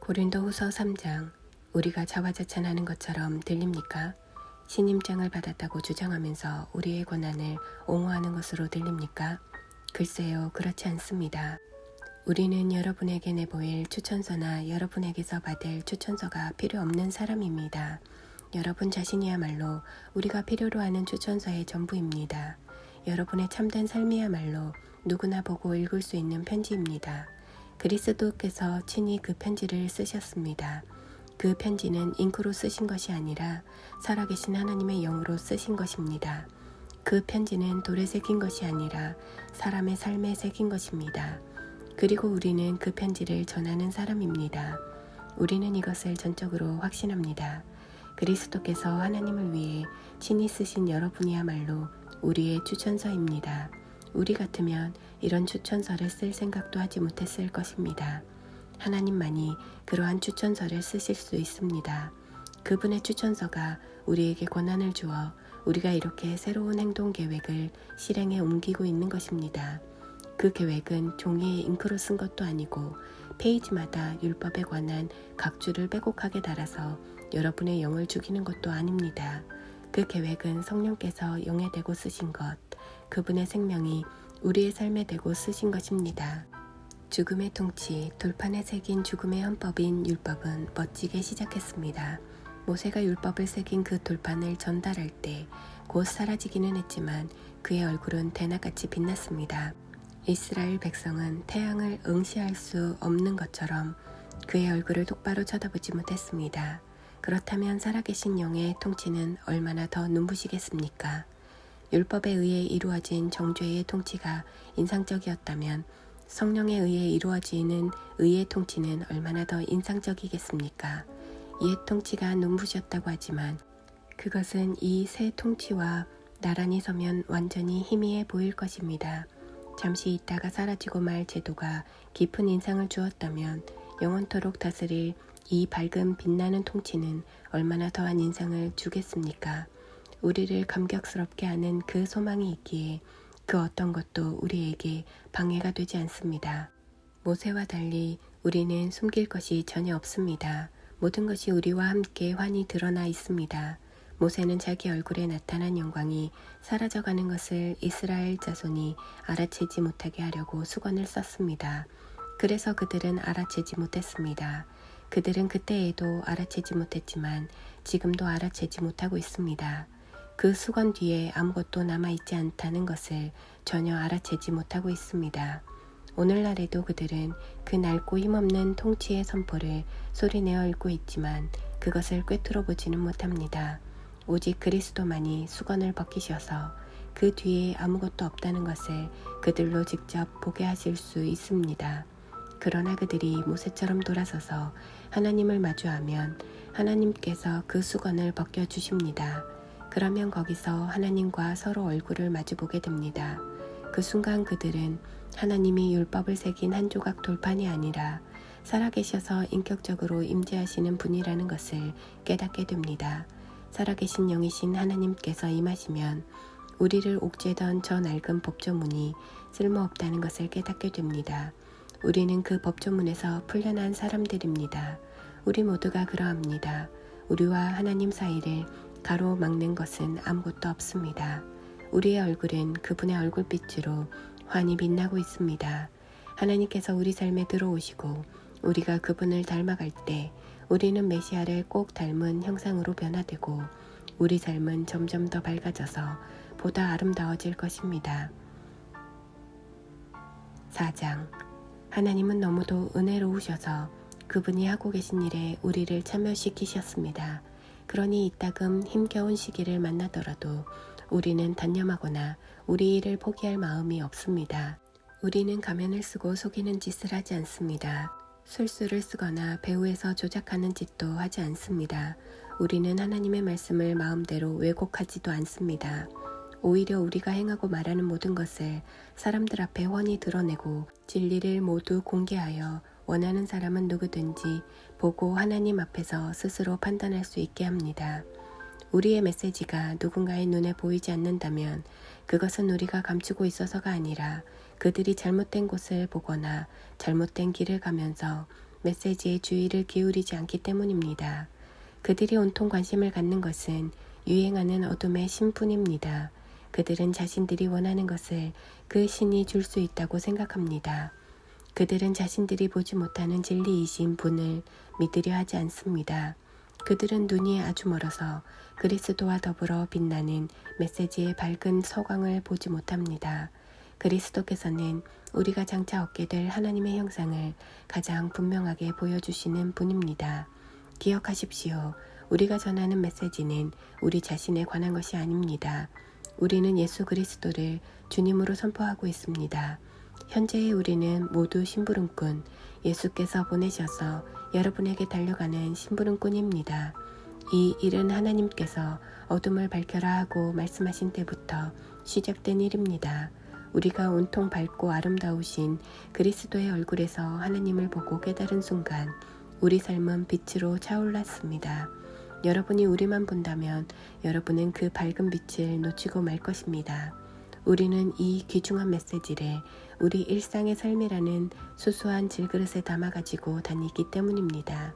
고린도후서 3장. 우리가 자화자찬하는 것처럼 들립니까? 신임장을 받았다고 주장하면서 우리의 권한을 옹호하는 것으로 들립니까? 글쎄요, 그렇지 않습니다. 우리는 여러분에게 내보일 추천서나 여러분에게서 받을 추천서가 필요 없는 사람입니다. 여러분 자신이야말로 우리가 필요로 하는 추천서의 전부입니다. 여러분의 참된 삶이야말로 누구나 보고 읽을 수 있는 편지입니다. 그리스도께서 친히 그 편지를 쓰셨습니다. 그 편지는 잉크로 쓰신 것이 아니라 살아계신 하나님의 영으로 쓰신 것입니다. 그 편지는 돌에 새긴 것이 아니라 사람의 삶에 새긴 것입니다. 그리고 우리는 그 편지를 전하는 사람입니다. 우리는 이것을 전적으로 확신합니다. 그리스도께서 하나님을 위해 친히 쓰신 여러분이야말로 우리의 추천서입니다. 우리 같으면 이런 추천서를 쓸 생각도 하지 못했을 것입니다. 하나님만이 그러한 추천서를 쓰실 수 있습니다. 그분의 추천서가 우리에게 권한을 주어 우리가 이렇게 새로운 행동 계획을 실행에 옮기고 있는 것입니다. 그 계획은 종이에 잉크로 쓴 것도 아니고 페이지마다 율법에 관한 각 줄을 빼곡하게 달아서 여러분의 영을 죽이는 것도 아닙니다. 그 계획은 성령께서 영에 대고 쓰신 것, 그분의 생명이 우리의 삶에 대고 쓰신 것입니다. 죽음의 통치, 돌판에 새긴 죽음의 헌법인 율법은 멋지게 시작했습니다. 모세가 율법을 새긴 그 돌판을 전달할 때 곧 사라지기는 했지만 그의 얼굴은 대낮같이 빛났습니다. 이스라엘 백성은 태양을 응시할 수 없는 것처럼 그의 얼굴을 똑바로 쳐다보지 못했습니다. 그렇다면 살아계신 영의 통치는 얼마나 더 눈부시겠습니까? 율법에 의해 이루어진 정죄의 통치가 인상적이었다면 성령에 의해 이루어지는 의의 통치는 얼마나 더 인상적이겠습니까? 이의 통치가 눈부셨다고 하지만 그것은 이 새 통치와 나란히 서면 완전히 희미해 보일 것입니다. 잠시 있다가 사라지고 말 제도가 깊은 인상을 주었다면 영원토록 다스릴 이 밝은 빛나는 통치는 얼마나 더한 인상을 주겠습니까? 우리를 감격스럽게 하는 그 소망이 있기에 그 어떤 것도 우리에게 방해가 되지 않습니다. 모세와 달리 우리는 숨길 것이 전혀 없습니다. 모든 것이 우리와 함께 환히 드러나 있습니다. 모세는 자기 얼굴에 나타난 영광이 사라져가는 것을 이스라엘 자손이 알아채지 못하게 하려고 수건을 썼습니다. 그래서 그들은 알아채지 못했습니다. 그들은 그때에도 알아채지 못했지만 지금도 알아채지 못하고 있습니다. 그 수건 뒤에 아무것도 남아있지 않다는 것을 전혀 알아채지 못하고 있습니다. 오늘날에도 그들은 그 낡고 힘없는 통치의 선포를 소리내어 읽고 있지만 그것을 꿰뚫어 보지는 못합니다. 오직 그리스도만이 수건을 벗기셔서 그 뒤에 아무것도 없다는 것을 그들로 직접 보게 하실 수 있습니다. 그러나 그들이 모세처럼 돌아서서 하나님을 마주하면 하나님께서 그 수건을 벗겨주십니다. 그러면 거기서 하나님과 서로 얼굴을 마주보게 됩니다. 그 순간 그들은 하나님이 율법을 새긴 한 조각 돌판이 아니라 살아계셔서 인격적으로 임재하시는 분이라는 것을 깨닫게 됩니다. 살아계신 영이신 하나님께서 임하시면 우리를 옥죄던 저 낡은 법조문이 쓸모없다는 것을 깨닫게 됩니다. 우리는 그 법조문에서 풀려난 사람들입니다. 우리 모두가 그러합니다. 우리와 하나님 사이를 가로막는 것은 아무것도 없습니다. 우리의 얼굴은 그분의 얼굴빛으로 환히 빛나고 있습니다. 하나님께서 우리 삶에 들어오시고 우리가 그분을 닮아갈 때 우리는 메시아를 꼭 닮은 형상으로 변화되고 우리 삶은 점점 더 밝아져서 보다 아름다워질 것입니다. 4장. 하나님은 너무도 은혜로우셔서 그분이 하고 계신 일에 우리를 참여시키셨습니다. 그러니 이따금 힘겨운 시기를 만나더라도 우리는 단념하거나 우리 일을 포기할 마음이 없습니다. 우리는 가면을 쓰고 속이는 짓을 하지 않습니다. 술수를 쓰거나 배후에서 조작하는 짓도 하지 않습니다. 우리는 하나님의 말씀을 마음대로 왜곡하지도 않습니다. 오히려 우리가 행하고 말하는 모든 것을 사람들 앞에 훤히 드러내고 진리를 모두 공개하여 원하는 사람은 누구든지 보고 하나님 앞에서 스스로 판단할 수 있게 합니다. 우리의 메시지가 누군가의 눈에 보이지 않는다면 그것은 우리가 감추고 있어서가 아니라 그들이 잘못된 곳을 보거나 잘못된 길을 가면서 메시지에 주의를 기울이지 않기 때문입니다. 그들이 온통 관심을 갖는 것은 유행하는 어둠의 신뿐입니다. 그들은 자신들이 원하는 것을 그 신이 줄 수 있다고 생각합니다. 그들은 자신들이 보지 못하는 진리이신 분을 믿으려 하지 않습니다. 그들은 눈이 아주 멀어서 그리스도와 더불어 빛나는 메시지의 밝은 서광을 보지 못합니다. 그리스도께서는 우리가 장차 얻게 될 하나님의 형상을 가장 분명하게 보여주시는 분입니다. 기억하십시오. 우리가 전하는 메시지는 우리 자신에 관한 것이 아닙니다. 우리는 예수 그리스도를 주님으로 선포하고 있습니다. 현재의 우리는 모두 심부름꾼, 예수께서 보내셔서 여러분에게 달려가는 심부름꾼입니다. 이 일은 하나님께서 어둠을 밝혀라 하고 말씀하신 때부터 시작된 일입니다. 우리가 온통 밝고 아름다우신 그리스도의 얼굴에서 하나님을 보고 깨달은 순간 우리 삶은 빛으로 차올랐습니다. 여러분이 우리만 본다면 여러분은 그 밝은 빛을 놓치고 말 것입니다. 우리는 이 귀중한 메시지를 우리 일상의 삶이라는 수수한 질그릇에 담아가지고 다니기 때문입니다.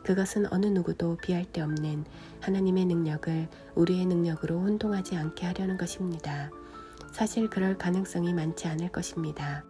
그것은 어느 누구도 비할 데 없는 하나님의 능력을 우리의 능력으로 혼동하지 않게 하려는 것입니다. 사실 그럴 가능성이 많지 않을 것입니다.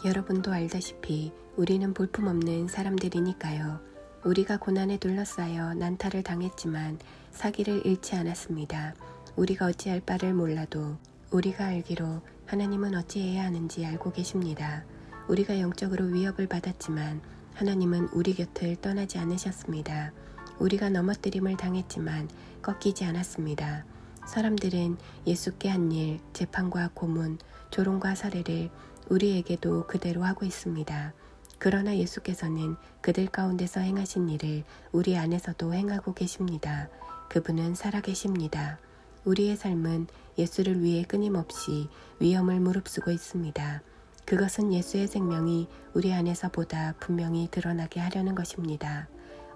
여러분도 알다시피 우리는 볼품없는 사람들이니까요. 우리가 고난에 둘러싸여 난타를 당했지만 사기를 잃지 않았습니다. 우리가 어찌할 바를 몰라도 우리가 알기로 하나님은 어찌해야 하는지 알고 계십니다. 우리가 영적으로 위협을 받았지만 하나님은 우리 곁을 떠나지 않으셨습니다. 우리가 넘어뜨림을 당했지만 꺾이지 않았습니다. 사람들은 예수께 한 일, 재판과 고문, 조롱과 살해를 우리에게도 그대로 하고 있습니다. 그러나 예수께서는 그들 가운데서 행하신 일을 우리 안에서도 행하고 계십니다. 그분은 살아계십니다. 우리의 삶은 예수를 위해 끊임없이 위험을 무릅쓰고 있습니다. 그것은 예수의 생명이 우리 안에서 보다 분명히 드러나게 하려는 것입니다.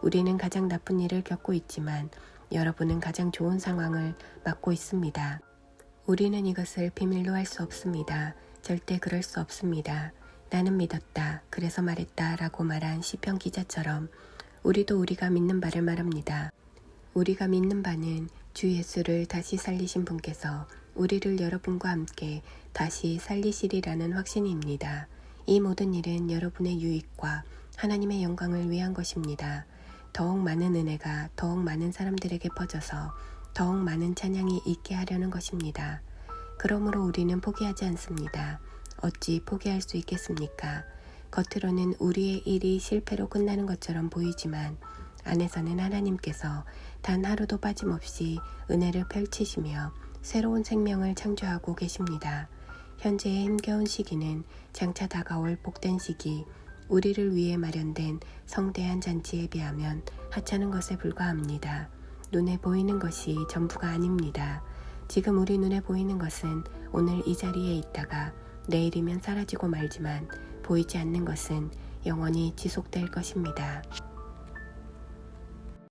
우리는 가장 나쁜 일을 겪고 있지만 여러분은 가장 좋은 상황을 맞고 있습니다. 우리는 이것을 비밀로 할 수 없습니다. 절대 그럴 수 없습니다. 나는 믿었다. 그래서 말했다. 라고 말한 시편 기자처럼 우리도 우리가 믿는 바를 말합니다. 우리가 믿는 바는 주 예수를 다시 살리신 분께서 우리를 여러분과 함께 다시 살리시리라는 확신입니다. 이 모든 일은 여러분의 유익과 하나님의 영광을 위한 것입니다. 더욱 많은 은혜가 더욱 많은 사람들에게 퍼져서 더욱 많은 찬양이 있게 하려는 것입니다. 그러므로 우리는 포기하지 않습니다. 어찌 포기할 수 있겠습니까? 겉으로는 우리의 일이 실패로 끝나는 것처럼 보이지만 안에서는 하나님께서 단 하루도 빠짐없이 은혜를 펼치시며 새로운 생명을 창조하고 계십니다. 현재의 힘겨운 시기는 장차 다가올 복된 시기, 우리를 위해 마련된 성대한 잔치에 비하면 하찮은 것에 불과합니다. 눈에 보이는 것이 전부가 아닙니다. 지금 우리 눈에 보이는 것은 오늘 이 자리에 있다가 내일이면 사라지고 말지만 보이지 않는 것은 영원히 지속될 것입니다.